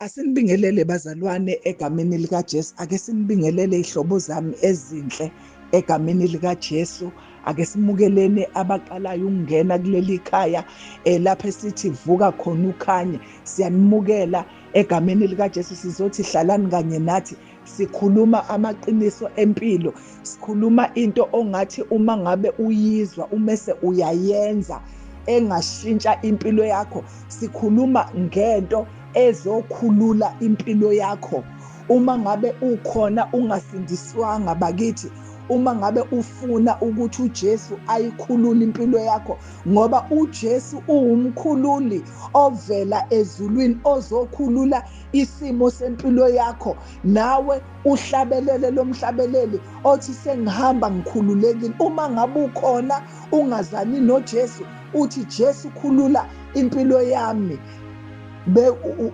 Asinibingelele bazalwane egameni likaJesu. Ake sinibingelele ihlobo zami ezinhle egameni likaJesu. Ake simukelene abaqalayo ukungena kuleli khaya lapho esithi vuka khona ukhanye. Siyanimukela egameni likaJesu. Sizothi hlalani kanye nathi. Sikhuluma amaqiniso empilo. Sikhuluma into ongathi uma ngabe uyizwa umese uyayenza engashintsha impilo yakho. Sikhuluma ngento ezokhulula impilo yakho. Uma ngabe ukhona ungasindiswanga bakithi, uma ngabe ufuna ukuthi uJesu ayikhulule impilo yakho, ngoba uJesu uwumkhululi ovela ezulwini ozokhulula isimo sempilo yakho. Nawe uhlabelele lo mhlabeleli othi sengihamba ngikhululekile. Uma ngabe ukhona ungazani noJesu, uthi Jesu khulula impilo yami,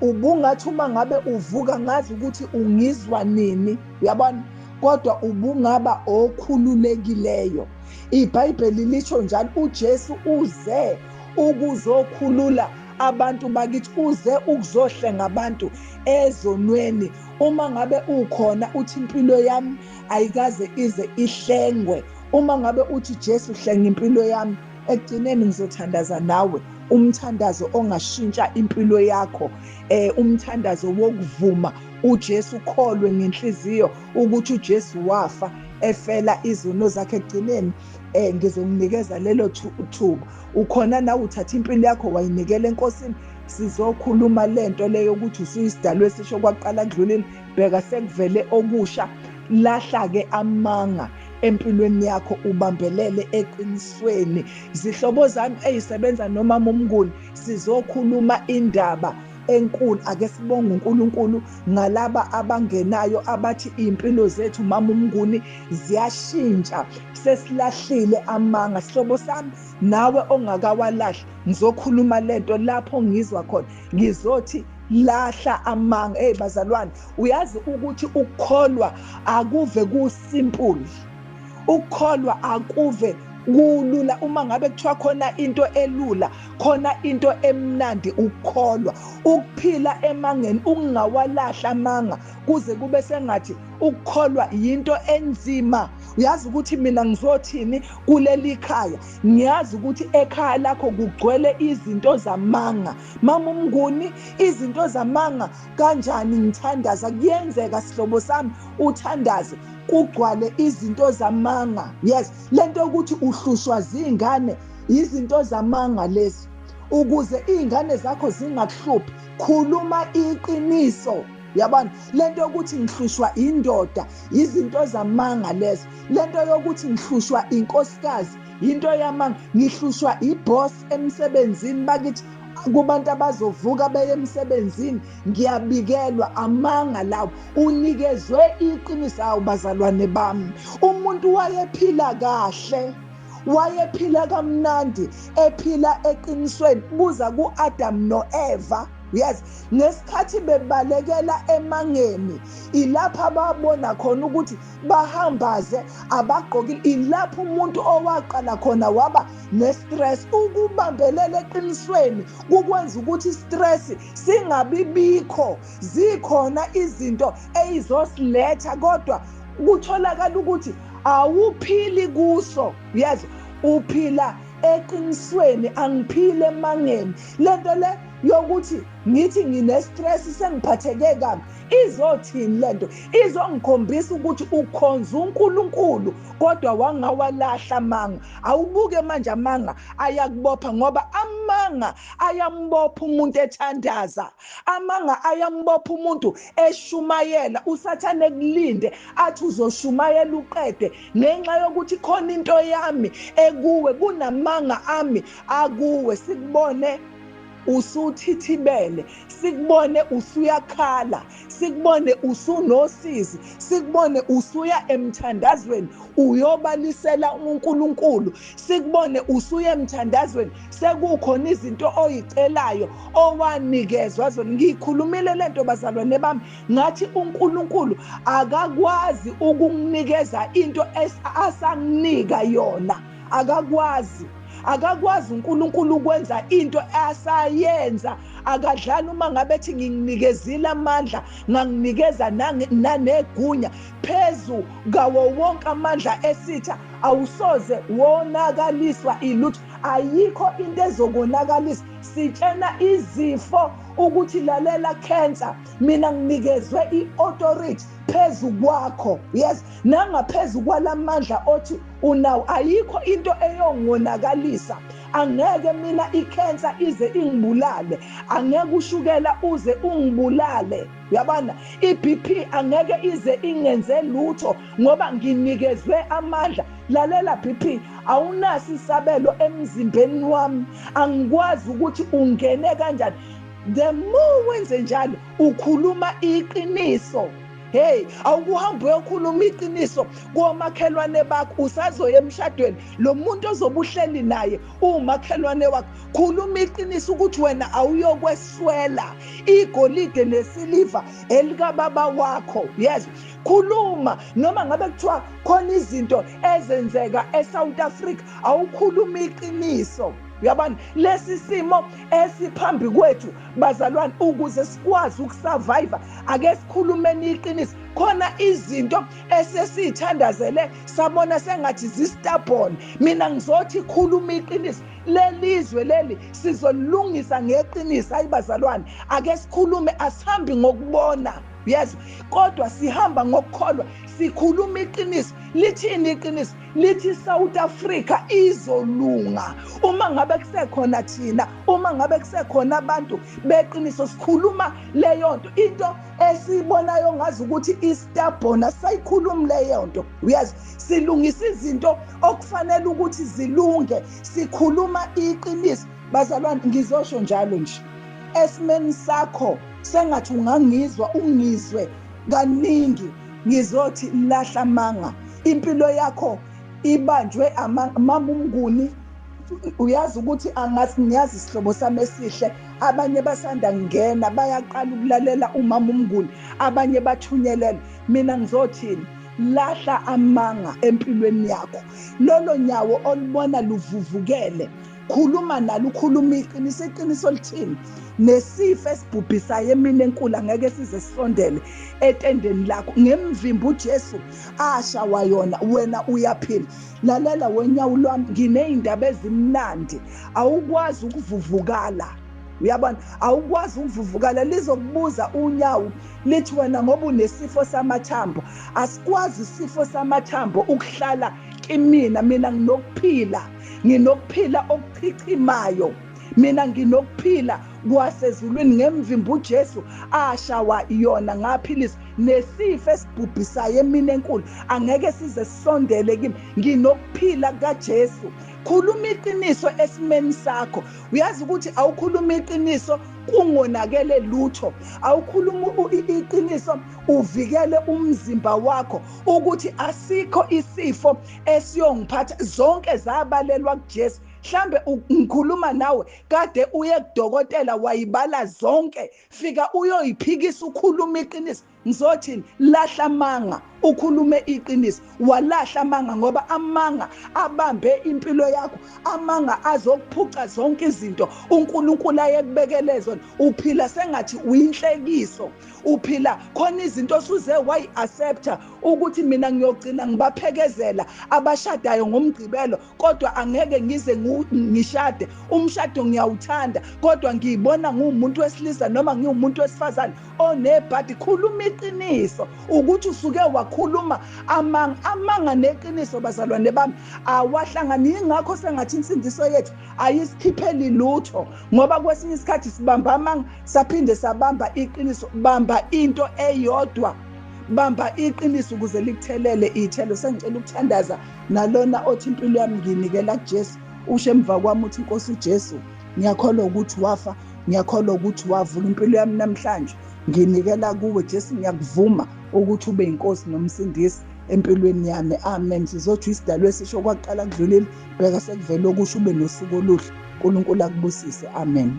ubungathi uma ngabe uvuka ngazi ukuthi ungizwa nini, uyabona, kodwa ubungaba okhululekileyo. iBhayibheli lisho njalo, uJesu uze ukuzokhulula abantu bakithi, uze ukuzohlenga abantu ezonweni. Uma ngabe ukhona uthi impilo yami ayikaze ize ihlengwe, uma ngabe uthi Jesu hlenga impilo yami, ekugcineni ngizothandaza nawe umthandazo ongashintsha impilo yakho, umthandazo wokuvuma uJesu, ukholwe ngenhliziyo ukuthi uJesu wafa efela izono zakhe. Ekugcineni ngizomnikeza lelo thuba. Ukhona nawe uthatha impilo yakho wayinikela enkosini. Sizokhuluma lento leyo ukuthi usuyisidalwe esisho kwaqala kudlulile, bheka sekuvele okusha. Lahla-ke amanga empilweni yakho, ubambelele eqinisweni. Zihlobo zami eyisebenza nomama uMnguni, sizokhuluma indaba enkulu. Ake sibonge uNkulunkulu ngalaba abangenayo abathi impilo zethu mama uMnguni ziyashintsha, sesilahlile amanga. Sihlobo sami, nawe ongakawalahli, ngizokhuluma lento lapho ngizwa khona, ngizothi lahla amanga. Bazalwane, uyazi ukuthi ukukholwa akuve kusimple, ukukholwa akuve kulula. Uma ngabe kuthiwa khona into elula, khona into emnandi, ukukholwa. Ukuphila emangeni, ungawalahla amanga kuze kube sengathi ukukholwa yinto enzima. Uyazi ukuthi mina ngizothini kuleli khaya? Ngiyazi ukuthi ekhaya lakho kugcwele izinto zamanga. Mama uMnguni, izinto zamanga kanjani ngithandaza? Kuyenzeka sihlobo sami uthandaze kugcwale izinto zamanga. Yes, lento ukuthi uhlushwa zingane, izinto zamanga lezi. Ukuze izingane zakho zingakuhluphi, khuluma iqiniso. Yabona, lento yokuthi ngihlushwa indoda, izinto zamanga lezo. Lento yokuthi ngihlushwa inkosikazi, into yamanga. Ngihlushwa iboss emsebenzini bakithi, kubantu abazovuka beye emsebenzini, ngiyabikelwa amanga lawo. Unikezwe iqiniso. Hawu bazalwane bami, umuntu wayephila kahle, wayephila kamnandi, ephila eqinisweni. Buza ku-Adam no-Eva. Yes, ngesikhathi bebalekela emangeni, ilapha babona khona ukuthi bahambaze abagqokile. Ilapho umuntu owaqala khona waba ne-stress. Ukubambelela eqinisweni kukwenza ukuthi stress singabibikho. Zikhona izinto eyizosiletha, kodwa kutholakala ukuthi awuphili kuso. Yes, uphila eqinisweni, angiphile emangeni. Lento le yokuthi ngithi ngine-stress sengiphatheke kabi, izothini lento? Izongikhombisa ukuthi ukhonza uNkulunkulu kodwa wangawalahla amanga. Awubuke manje amanga ayakubopha, ngoba amanga ayambopha umuntu ethandaza. Amanga ayambopha umuntu eshumayela. USathane ekulinde athi uzoshumayela uqede ngenxa yokuthi khona into yami ekuwe, kunamanga ami akuwe. Sikubone usuthithibele, sikubone usuyakhala, sikubone usunosizi, sikubone usuya emthandazweni uyobalisela uNkulunkulu, sikubone usuya emthandazweni sekukhona izinto oyicelayo owanikezwa zona. Ngikhulumile lento bazalwane bami, ngathi uNkulunkulu akakwazi ukukunikeza into asanginika yona, akakwazi. akakwazi uNkulunkulu ukwenza into asayenza. Akadlali uma ngabe ethi nginikezile amandla, nganginikeza nanegunya phezu kawo wonke amandla esitha, awusoze wonakaliswa ilutho. Ayikho into ezokonakalisa. Sitshena izifo ukuthi lalela cancer, mina nginikezwe i-authority phezu kwakho, yes, nangaphezu kwalamandla othi unawo. Ayikho into eyongonakalisa. Angeke mina i-cancer ize ingibulale, angeke ushukela uze ungibulale, uyabona. I-BP angeke ize ingenze lutho ngoba nginikezwe amandla. Lalela BP, awunasi isabelo emzimbeni wami, angikwazi ukuthi ungene kanjani. The more wenze njalo ukhuluma iqiniso. Hey, awukuhambe uyokhuluma iqiniso komakhelwane bakho, usazoya emshadweni, lo muntu ozobuhleli naye umakhelwane wakho. Khuluma iqiniso ukuthi wena awuyokweswela igolide nesiliva elikababa wakho. Yes, khuluma noma ngabe kuthiwa khona izinto ezenzeka eSouth Africa, awukhuluma iqiniso. Uyabona, lesi simo esiphambi kwethu bazalwane, ukuze sikwazi ukusurvive, ake sikhulumeni iqiniso. Khona izinto esesithandazele sabona sengathi zistubborn. Mina ngizothi khuluma iqiniso. Lelizwe leli sizolungisa ngeqiniso. Hayi bazalwane, ake sikhulume, asihambi ngokubona. Yes, kodwa sihamba ngokukholwa, sikhuluma iqiniso. Lithini iqiniso? Lithi South Africa izolunga. Uma ngabe kusekhona thina, uma ngabe kusekhona abantu beqiniso, sikhuluma leyo nto. Into esibonayo ngazi ukuthi istubborn, sayikhulumi leyo nto. Yes, silungisa izinto okufanele ukuthi zilunge, sikhuluma iqiniso. Bazalwane, ngizosho njalo nje, esimeni sakho sengathi ungangizwa, ungizwe kaningi, ngizothi lahla amanga. Impilo yakho ibanjwe mama uMnguni. Uyazi ukuthi ngiyazi isihlobo sami esihle, abanye basanda ngena bayaqala ukulalela umama uMnguni, abanye bathunyelele. Mina ngizothini? Lahla amanga empilweni yakho. Lolo nyawo olubona luvuvukele, khuluma nalo, ukhuluma iqiniso. Iqiniso lithini? Nesifo esibhubhisayo emini enkulu angeke size sisondele etendeni lakho. Ngemvimbo uJesu ashawa yona, wena uyaphila. Lalela wenyawo lwami, nginey'ndaba ezimnandi. Awukwazi ukuvuvukala, uyabona, awukwazi ukuvuvukala. Lizokubuza unyawo lithi, wena ngoba unesifo samathambo. Asikwazi isifo samathambo ukuhlala kimina. Mina nginokuphila, nginokuphila okuchichimayo. Mina nginokuphila kwasezulwini. Ngemvimbo uJesu ashawa yona ngaphilisa. Nesifo esibhubhisayo emini enkulu angeke size sisondele kimi. Nginokuphila kaJesu. Khuluma iqiniso esimeni sakho. Uyazi ukuthi awukhuluma iqiniso kungonakele lutho. Awukhuluma iqiniso uvikele umzimba wakho ukuthi asikho isifo esiyongiphatha. Zonke zabalelwa kuJesu. Mhlambe ngikhuluma nawe kade uye kudokotela wayibala zonke, fika uyoyiphikisa ukhuluma iqiniso. Ngizothi lahla amanga, ukhulume iqiniso. Walahla amanga ngoba amanga abambe impilo yakho. Amanga azokuphuca zonke izinto uNkulunkulu ayekubekele zona. Uphila sengathi uyinhlekiso. Uphila khona izinto osuze wayi-accepta ukuthi mina ngiyogcina ngibaphekezela abashadayo ngomgqibelo, kodwa angeke ngize ngishade. Umshado ngiyawuthanda, kodwa ngiyibona ngumuntu wesilisa noma ngiwumuntu wesifazane onebhadi. Khuluma iqiniso ukuthi usuke wakhuluma amanga neqiniso. Bazalwane bami, awahlangani. Ingakho sengathi insindiso yethu ayisikhipheli lutho, ngoba kwesinye isikhathi sibamba amanga saphinde sabamba iqiniso. Bamba into eyodwa, bamba iqiniso ukuze likuthelele iy'thelo. Sengicela ukuthandaza nalona othi impilo yami ngiyinikela kuJesu. Usho emva kwami uthi, Nkosi uJesu, ngiyakholwa ukuthi wafa, ngiyakholwa ukuthi wavuka. Impilo yami namhlanje nginikela kuwe Jesu. Ngiyakuvuma ukuthi ube inkosi nomsindisi empilweni yami. Amen. Sizothi isidalwa esisho kwaqala kudlulile, bheka sekuvele okusho ube nosuku oluhle. uNkulunkulu akubusise. Amen.